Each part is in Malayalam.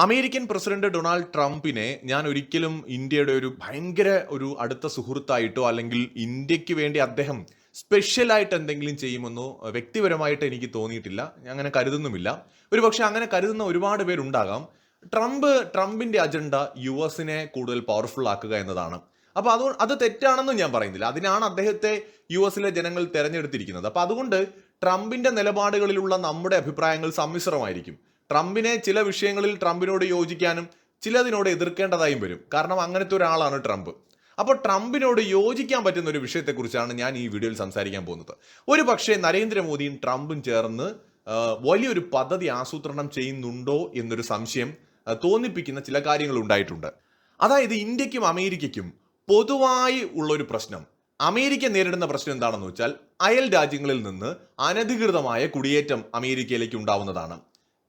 അമേരിക്കൻ പ്രസിഡന്റ് ഡൊണാൾഡ് ട്രംപിനെ ഞാൻ ഒരിക്കലും ഇന്ത്യയുടെ ഒരു അടുത്ത സുഹൃത്തായിട്ടോ അല്ലെങ്കിൽ ഇന്ത്യക്ക് വേണ്ടി അദ്ദേഹം സ്പെഷ്യലായിട്ട് എന്തെങ്കിലും ചെയ്യുമെന്നോ വ്യക്തിപരമായിട്ട് എനിക്ക് തോന്നിയിട്ടില്ല. ഞാൻ അങ്ങനെ കരുതുന്നുമില്ല. ഒരുപക്ഷെ അങ്ങനെ കരുതുന്ന ഒരുപാട് പേരുണ്ടാകാം. ട്രംപിന്റെ അജണ്ട യുഎസിനെ കൂടുതൽ പവർഫുൾ ആക്കുക എന്നതാണ്. അപ്പൊ അത് തെറ്റാണെന്നും ഞാൻ പറയുന്നില്ല. അതിനാണ് അദ്ദേഹത്തെ യുഎസിലെ ജനങ്ങൾ തെരഞ്ഞെടുത്തിരിക്കുന്നത്. അപ്പൊ അതുകൊണ്ട് ട്രംപിന്റെ നിലപാടുകളിലുള്ള നമ്മുടെ അഭിപ്രായങ്ങൾ സമ്മിശ്രമായിരിക്കും. ട്രംപിനെ ചില വിഷയങ്ങളിൽ ട്രംപിനോട് യോജിക്കാനും ചിലതിനോട് എതിർക്കേണ്ടതായും വരും. കാരണം അങ്ങനത്തെ ഒരാളാണ് ട്രംപ്. അപ്പോൾ ട്രംപിനോട് യോജിക്കാൻ പറ്റുന്ന ഒരു വിഷയത്തെക്കുറിച്ചാണ് ഞാൻ ഈ വീഡിയോയിൽ സംസാരിക്കാൻ പോകുന്നത്. ഒരു പക്ഷേ നരേന്ദ്രമോദിയും ട്രംപും ചേർന്ന് വലിയൊരു പദ്ധതി ആസൂത്രണം ചെയ്യുന്നുണ്ടോ എന്നൊരു സംശയം തോന്നിപ്പിക്കുന്ന ചില കാര്യങ്ങൾ ഉണ്ടായിട്ടുണ്ട്. അതായത് ഇന്ത്യക്കും അമേരിക്കയ്ക്കും പൊതുവായി ഉള്ളൊരു പ്രശ്നം, അമേരിക്ക നേരിടുന്ന പ്രശ്നം എന്താണെന്ന് വെച്ചാൽ അയൽ രാജ്യങ്ങളിൽ നിന്ന് അനധികൃതമായ കുടിയേറ്റം അമേരിക്കയിലേക്ക് ഉണ്ടാവുന്നതാണ്.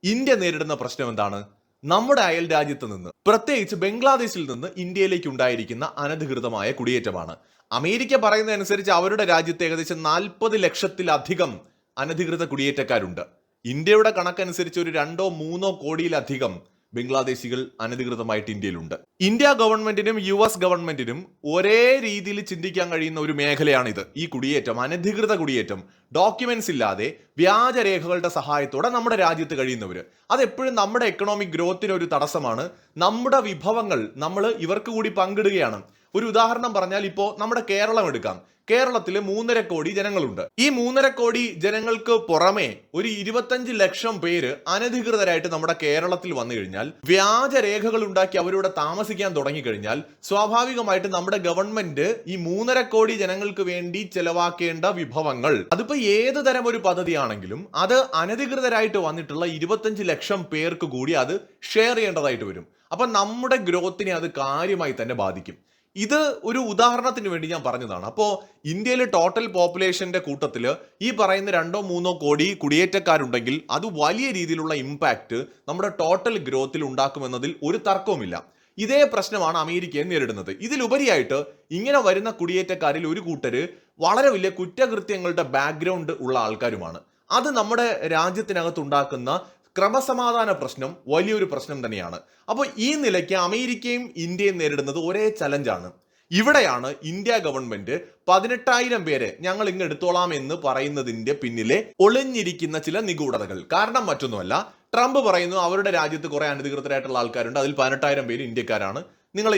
ഇന്ത്യ നേരിടുന്ന പ്രശ്നം എന്താണ്? നമ്മുടെ അയൽ രാജ്യത്ത് നിന്ന്, പ്രത്യേകിച്ച് ബംഗ്ലാദേശിൽ നിന്ന് ഇന്ത്യയിലേക്ക് ഉണ്ടായിരിക്കുന്ന അനധികൃതമായ കുടിയേറ്റമാണ്. അമേരിക്ക പറയുന്നതനുസരിച്ച് അവരുടെ രാജ്യത്ത് ഏകദേശം 40 ലക്ഷത്തിലധികം അനധികൃത കുടിയേറ്റക്കാരുണ്ട്. ഇന്ത്യയുടെ കണക്കനുസരിച്ച് ഒരു 2-3 കോടിയിലധികം ബംഗ്ലാദേശികൾ അനധികൃതമായിട്ട് ഇന്ത്യയിലുണ്ട്. ഇന്ത്യ ഗവൺമെന്റിനും US ഗവൺമെന്റിനും ഒരേ രീതിയിൽ ചിന്തിക്കാൻ കഴിയുന്ന ഒരു മേഖലയാണിത്. ഈ കുടിയേറ്റം, അനധികൃത കുടിയേറ്റം, ഡോക്യുമെന്റ്സ് ഇല്ലാതെ വ്യാജരേഖകളുടെ സഹായത്തോടെ നമ്മുടെ രാജ്യത്ത് കഴിയുന്നവര്, അതെപ്പോഴും നമ്മുടെ എക്കണോമിക് ഗ്രോത്തിന് ഒരു തടസ്സമാണ്. നമ്മുടെ വിഭവങ്ങൾ നമ്മൾ ഇവർക്ക് കൂടി പങ്കിടുകയാണ്. ഒരു ഉദാഹരണം പറഞ്ഞാൽ ഇപ്പോൾ നമ്മുടെ കേരളം എടുക്കാം. കേരളത്തിൽ 3.5 കോടി ജനങ്ങളുണ്ട്. ഈ 3.5 കോടി ജനങ്ങൾക്ക് പുറമെ ഒരു 25 ലക്ഷം പേര് അനധികൃതരായിട്ട് നമ്മുടെ കേരളത്തിൽ വന്നു കഴിഞ്ഞാൽ, വ്യാജരേഖകൾ ഉണ്ടാക്കി അവരിവിടെ താമസിക്കാൻ തുടങ്ങിക്കഴിഞ്ഞാൽ, സ്വാഭാവികമായിട്ട് നമ്മുടെ ഗവൺമെന്റ് ഈ 3.5 കോടി ജനങ്ങൾക്ക് വേണ്ടി ചെലവാക്കേണ്ട വിഭവങ്ങൾ, അതിപ്പോ ഏത് തരം ഒരു പദ്ധതിയാണെങ്കിലും അത് അനധികൃതരായിട്ട് വന്നിട്ടുള്ള 25 ലക്ഷം പേർക്ക് കൂടി അത് ഷെയർ ചെയ്യേണ്ടതായിട്ട് വരും. അപ്പൊ നമ്മുടെ ഗ്രോത്തിനെ അത് കാര്യമായി തന്നെ ബാധിക്കും. ഇത് ഒരു ഉദാഹരണത്തിന് വേണ്ടി ഞാൻ പറഞ്ഞതാണ്. അപ്പോൾ ഇന്ത്യയിലെ ടോട്ടൽ പോപ്പുലേഷന്റെ കൂട്ടത്തിൽ ഈ പറയുന്ന 2-3 കോടി കുടിയേറ്റക്കാരുണ്ടെങ്കിൽ അത് വലിയ രീതിയിലുള്ള ഇമ്പാക്ട് നമ്മുടെ ടോട്ടൽ ഗ്രോത്തിൽ ഉണ്ടാക്കുമെന്നതിൽ ഒരു തർക്കവുമില്ല. ഇതേ പ്രശ്നമാണ് അമേരിക്കയെ നേരിടുന്നത്. ഇതിലുപരിയായിട്ട് ഇങ്ങനെ വരുന്ന കുടിയേറ്റക്കാരിൽ ഒരു കൂട്ടര് വളരെ വലിയ കുറ്റകൃത്യങ്ങളുടെ ബാക്ക്ഗ്രൗണ്ട് ഉള്ള ആൾക്കാരുമാണ്. അത് നമ്മുടെ രാജ്യത്തിനകത്ത് ഉണ്ടാക്കുന്ന ക്രമസമാധാന പ്രശ്നം വലിയൊരു പ്രശ്നം തന്നെയാണ്. അപ്പോൾ ഈ നിലയ്ക്ക് അമേരിക്കയും ഇന്ത്യയും നേരിടുന്നത് ഒരേ ചലഞ്ചാണ്. ഇവിടെയാണ് ഇന്ത്യ ഗവൺമെന്റ് 18,000 പേരെ ഞങ്ങൾ ഇങ്ങ് എടുത്തോളാം എന്ന് പറയുന്നതിന്റെ പിന്നിലെ ഒളിഞ്ഞിരിക്കുന്ന ചില നിഗൂഢതകൾ. കാരണം മറ്റൊന്നുമല്ല, ട്രംപ് പറയുന്നു അവരുടെ രാജ്യത്ത് കുറെ അനധികൃതരായിട്ടുള്ള ആൾക്കാരുണ്ട്, അതിൽ 18,000 പേര് ഇന്ത്യക്കാരാണ്, നിങ്ങൾ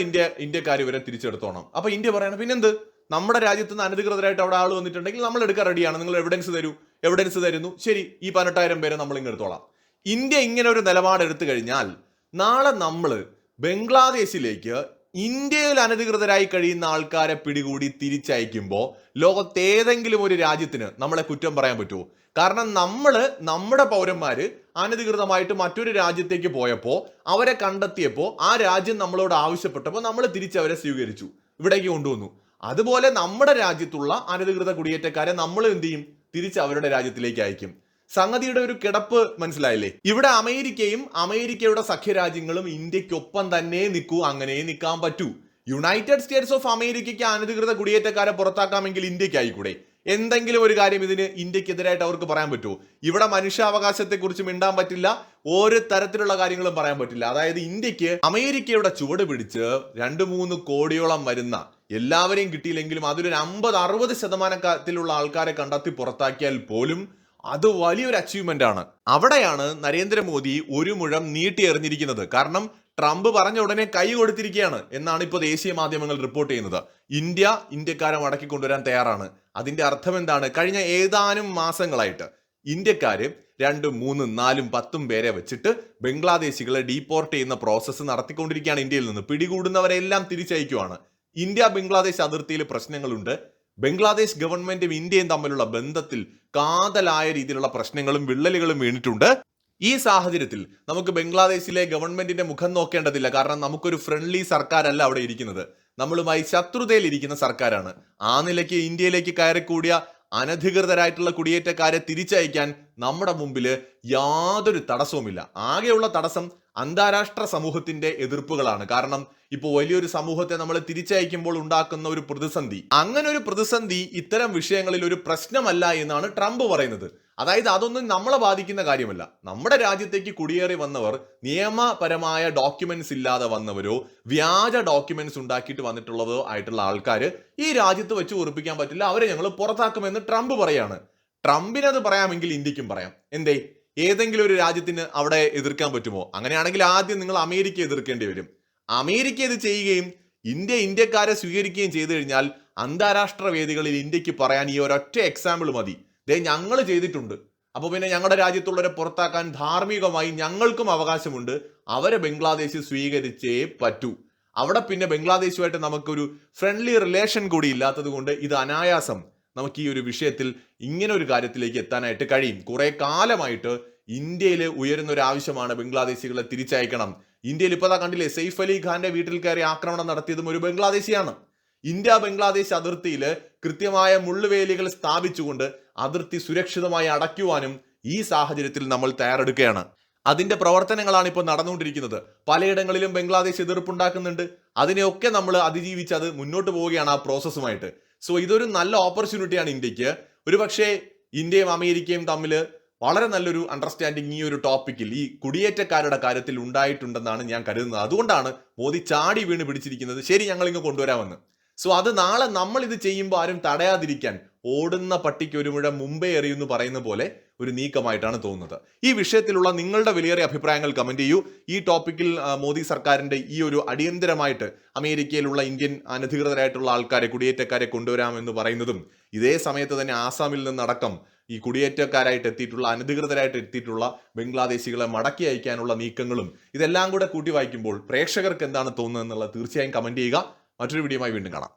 ഇന്ത്യക്കാർ ഇവരെ തിരിച്ചെടുത്തോണം. അപ്പൊ ഇന്ത്യ പറയണം, പിന്നെന്ത്, നമ്മുടെ രാജ്യത്ത് നിന്ന് അനധികൃതരായിട്ട് അവിടെ ആൾ വന്നിട്ടുണ്ടെങ്കിൽ നമ്മൾ എടുക്കാൻ റെഡിയാണ്, നിങ്ങൾ എവിഡൻസ് തരുന്നു, ശരി, ഈ 18,000 പേരെ നമ്മൾ ഇങ്ങ് എടുത്തോളാം. ഇന്ത്യ ഇങ്ങനെ ഒരു നിലപാടെടുത്തു കഴിഞ്ഞാൽ നാളെ നമ്മൾ ബംഗ്ലാദേശിലേക്ക് ഇന്ത്യയിൽ അനധികൃതരായി കഴിയുന്ന ആൾക്കാരെ പിടികൂടി തിരിച്ചയക്കുമ്പോൾ ലോകത്തേതെങ്കിലും ഒരു രാജ്യത്തിന് നമ്മളെ കുറ്റം പറയാൻ പറ്റുമോ? കാരണം നമ്മുടെ പൗരന്മാര് അനധികൃതമായിട്ട് മറ്റൊരു രാജ്യത്തേക്ക് പോയപ്പോൾ, അവരെ കണ്ടെത്തിയപ്പോൾ, ആ രാജ്യം നമ്മളോട് ആവശ്യപ്പെട്ടപ്പോൾ നമ്മൾ തിരിച്ചവരെ സ്വീകരിച്ചു, ഇവിടേക്ക് കൊണ്ടുവന്നു. അതുപോലെ നമ്മുടെ രാജ്യത്തുള്ള അനധികൃത കുടിയേറ്റക്കാരെ നമ്മൾ എന്ത് ചെയ്യും? തിരിച്ച് അവരുടെ രാജ്യത്തിലേക്ക് അയക്കും. സംഗതിയുടെ ഒരു കിടപ്പ് മനസ്സിലായില്ലേ? ഇവിടെ അമേരിക്കയും അമേരിക്കയുടെ സഖ്യരാജ്യങ്ങളും ഇന്ത്യക്കൊപ്പം തന്നെ നിൽക്കൂ, അങ്ങനെ നിൽക്കാൻ പറ്റൂ. യുണൈറ്റഡ് സ്റ്റേറ്റ്സ് ഓഫ് അമേരിക്കയ്ക്ക് അനധികൃത കുടിയേറ്റക്കാരെ പുറത്താക്കാമെങ്കിൽ ഇന്ത്യക്ക് ആയിക്കൂടെ? എന്തെങ്കിലും ഒരു കാര്യം ഇതിന് ഇന്ത്യക്കെതിരായിട്ട് അവർക്ക് പറയാൻ പറ്റുമോ? ഇവിടെ മനുഷ്യാവകാശത്തെ കുറിച്ച് മിണ്ടാൻ പറ്റില്ല, ഒരു തരത്തിലുള്ള കാര്യങ്ങളും പറയാൻ പറ്റില്ല. അതായത് ഇന്ത്യക്ക് അമേരിക്കയുടെ ചുവട് പിടിച്ച് 2-3 കോടിയോളം വരുന്ന എല്ലാവരെയും കിട്ടിയില്ലെങ്കിലും അതിലൊരു 50-60% ആൾക്കാരെ കണ്ടെത്തി പുറത്താക്കിയാൽ പോലും അത് വലിയൊരു അച്ചീവ്മെന്റ് ആണ്. അവിടെയാണ് നരേന്ദ്രമോദി ഒരു മുഴം നീട്ടി എറിഞ്ഞിരിക്കുന്നത്. കാരണം ട്രംപ് പറഞ്ഞ ഉടനെ കൈ കൊടുത്തിരിക്കുകയാണ് എന്നാണ് ഇപ്പോൾ ദേശീയ മാധ്യമങ്ങൾ റിപ്പോർട്ട് ചെയ്യുന്നത്. ഇന്ത്യക്കാരെ മടക്കി കൊണ്ടുവരാൻ തയ്യാറാണ്. അതിന്റെ അർത്ഥം എന്താണ്? കഴിഞ്ഞ ഏതാനും മാസങ്ങളായിട്ട് ഇന്ത്യക്കാര് 2, 3, 4, 10 പേരെ വെച്ചിട്ട് ബംഗ്ലാദേശികളെ ഡീപ്പോർട്ട് ചെയ്യുന്ന പ്രോസസ്സ് നടത്തിക്കൊണ്ടിരിക്കുകയാണ്. ഇന്ത്യയിൽ നിന്ന് പിടികൂടുന്നവരെല്ലാം തിരിച്ചയക്കുവാണ്. ഇന്ത്യ ബംഗ്ലാദേശ് അതിർത്തിയിൽ പ്രശ്നങ്ങളുണ്ട്. ബംഗ്ലാദേശ് ഗവൺമെന്റും ഇന്ത്യയും തമ്മിലുള്ള ബന്ധത്തിൽ കാതലായ രീതിയിലുള്ള പ്രശ്നങ്ങളും വിള്ളലുകളും വീണിട്ടുണ്ട്. ഈ സാഹചര്യത്തിൽ നമുക്ക് ബംഗ്ലാദേശിലെ ഗവൺമെന്റിന്റെ മുഖം നോക്കേണ്ടതില്ല. കാരണം നമുക്കൊരു ഫ്രണ്ട്ലി സർക്കാരല്ല അവിടെ ഇരിക്കുന്നത്, നമ്മളുമായി ശത്രുതയിൽ ഇരിക്കുന്ന സർക്കാരാണ്. ആ നിലയ്ക്ക് ഇന്ത്യയിലേക്ക് കയറിക്കൂടിയ അനധികൃതരായിട്ടുള്ള കുടിയേറ്റക്കാരെ തിരിച്ചയക്കാൻ നമ്മുടെ മുമ്പിൽ യാതൊരു തടസ്സവുമില്ല. ആകെയുള്ള തടസ്സം അന്താരാഷ്ട്ര സമൂഹത്തിന്റെ എതിർപ്പുകളാണ്. കാരണം ഇപ്പോൾ വലിയൊരു സമൂഹത്തെ നമ്മൾ തിരിച്ചയക്കുമ്പോൾ ഉണ്ടാക്കുന്ന ഒരു പ്രതിസന്ധി, അങ്ങനെ ഒരു പ്രതിസന്ധി ഇത്തരം വിഷയങ്ങളിൽ ഒരു പ്രശ്നമല്ല എന്നാണ് ട്രംപ് പറയുന്നത്. അതായത് അതൊന്നും നമ്മളെ ബാധിക്കുന്ന കാര്യമല്ല. നമ്മുടെ രാജ്യത്തേക്ക് കുടിയേറി വന്നവർ നിയമപരമായ ഡോക്യുമെന്റ്സ് ഇല്ലാതെ വന്നവരോ വ്യാജ ഡോക്യുമെന്റ്സ് ഉണ്ടാക്കിയിട്ട് വന്നിട്ടുള്ളതോ ആയിട്ടുള്ള ആൾക്കാർ ഈ രാജ്യത്ത് വെച്ച് ഉറപ്പിക്കാൻ പറ്റില്ല, അവരെ ഞങ്ങൾ പുറത്താക്കുമെന്ന് ട്രംപ് പറയാണ്. ട്രംപിനത് പറയാമെങ്കിൽ ഇന്ത്യക്കും പറയാം. എന്തേ? ഏതെങ്കിലും ഒരു രാജ്യത്തിന് അവിടെ എതിർക്കാൻ പറ്റുമോ? അങ്ങനെയാണെങ്കിൽ ആദ്യം നിങ്ങൾ അമേരിക്ക എതിർക്കേണ്ടി വരും. അമേരിക്ക ഇത് ചെയ്യുകയും ഇന്ത്യക്കാരെ സ്വീകരിക്കുകയും ചെയ്തു കഴിഞ്ഞാൽ അന്താരാഷ്ട്ര വേദികളിൽ ഇന്ത്യക്ക് പറയാൻ ഈ ഒരൊറ്റ എക്സാമ്പിൾ മതി. ഞങ്ങൾ ചെയ്തിട്ടുണ്ട്, അപ്പൊ പിന്നെ ഞങ്ങളുടെ രാജ്യത്തുള്ളവരെ പുറത്താക്കാൻ ധാർമ്മികമായി ഞങ്ങൾക്കും അവകാശമുണ്ട്, അവരെ ബംഗ്ലാദേശ് സ്വീകരിച്ചേ പറ്റൂ. അവിടെ പിന്നെ ബംഗ്ലാദേശുമായിട്ട് നമുക്കൊരു ഫ്രണ്ട്ലി റിലേഷൻ കൂടി ഇല്ലാത്തത് കൊണ്ട് ഇത് അനായാസം നമുക്ക് ഈ ഒരു വിഷയത്തിൽ ഇങ്ങനെ ഒരു കാര്യത്തിലേക്ക് എത്താനായിട്ട് കഴിയും. കുറെ കാലമായിട്ട് ഇന്ത്യയിൽ ഉയരുന്ന ഒരു ആവശ്യമാണ് ബംഗ്ലാദേശികളെ തിരിച്ചയക്കണം. ഇന്ത്യയിൽ ഇപ്പൊ കണ്ടില്ലേ, സെയ്ഫ് അലി ഖാന്റെ വീട്ടിൽ കയറി ആക്രമണം നടത്തിയതും ഒരു ബംഗ്ലാദേശിയാണ്. ഇന്ത്യ ബംഗ്ലാദേശ് അതിർത്തിയിൽ കൃത്യമായ മുള്ളുവേലികൾ സ്ഥാപിച്ചുകൊണ്ട് അതിർത്തി സുരക്ഷിതമായി അടയ്ക്കുവാനും ഈ സാഹചര്യത്തിൽ നമ്മൾ തയ്യാറെടുക്കുകയാണ്. അതിന്റെ പ്രവർത്തനങ്ങളാണ് ഇപ്പോൾ നടന്നുകൊണ്ടിരിക്കുന്നത്. പലയിടങ്ങളിലും ബംഗ്ലാദേശ് എതിർപ്പുണ്ടാക്കുന്നുണ്ട്. അതിനെയൊക്കെ നമ്മൾ അതിജീവിച്ച് അത് മുന്നോട്ട് പോവുകയാണ് ആ പ്രോസസ്സുമായിട്ട്. സോ ഇതൊരു നല്ല ഓപ്പർച്യൂണിറ്റിയാണ് ഇന്ത്യക്ക്. ഒരുപക്ഷെ ഇന്ത്യയും അമേരിക്കയും തമ്മിൽ വളരെ നല്ലൊരു അണ്ടർസ്റ്റാൻഡിങ് ഈ ഒരു ടോപ്പിക്കിൽ, ഈ കുടിയേറ്റക്കാരുടെ കാര്യത്തിൽ ഉണ്ടായിട്ടുണ്ടെന്നാണ് ഞാൻ കരുതുന്നത്. അതുകൊണ്ടാണ് മോദി ചാടി വീണ് പിടിച്ചിരിക്കുന്നത്, ശരി ഞങ്ങൾ ഇങ്ങ് കൊണ്ടുവരാമെന്ന്. സോ അത് നാളെ നമ്മൾ ഇത് ചെയ്യുമ്പോൾ ആരും തടയാതിരിക്കാൻ ഓടുന്ന പട്ടിക്ക് ഒരു മുഴ മുമ്പേ എറിയുമെന്ന് പറയുന്ന പോലെ ഒരു നീക്കമായിട്ടാണ് തോന്നുന്നത്. ഈ വിഷയത്തിലുള്ള നിങ്ങളുടെ വിലയേറിയ അഭിപ്രായങ്ങൾ കമന്റ് ചെയ്യൂ. ഈ ടോപ്പിക്കിൽ മോദി സർക്കാരിന്റെ ഈ ഒരു അടിയന്തരമായിട്ട് അമേരിക്കയിലുള്ള ഇന്ത്യൻ അനധികൃതരായിട്ടുള്ള ആൾക്കാരെ, കുടിയേറ്റക്കാരെ കൊണ്ടുവരാമെന്ന് പറയുന്നതും, ഇതേ സമയത്ത് തന്നെ ആസാമിൽ നിന്നടക്കം ഈ കുടിയേറ്റക്കാരായിട്ട് എത്തിയിട്ടുള്ള, അനധികൃതരായിട്ട് എത്തിയിട്ടുള്ള ബംഗ്ലാദേശികളെ മടക്കി അയക്കാനുള്ള നീക്കങ്ങളും ഇതെല്ലാം കൂടെ കൂട്ടി വായിക്കുമ്പോൾ പ്രേക്ഷകർക്ക് എന്താണ് തോന്നുന്നത് എന്നുള്ളത് തീർച്ചയായും കമന്റ് ചെയ്യുക. മറ്റൊരു വീഡിയോയുമായി വീണ്ടും കാണാം.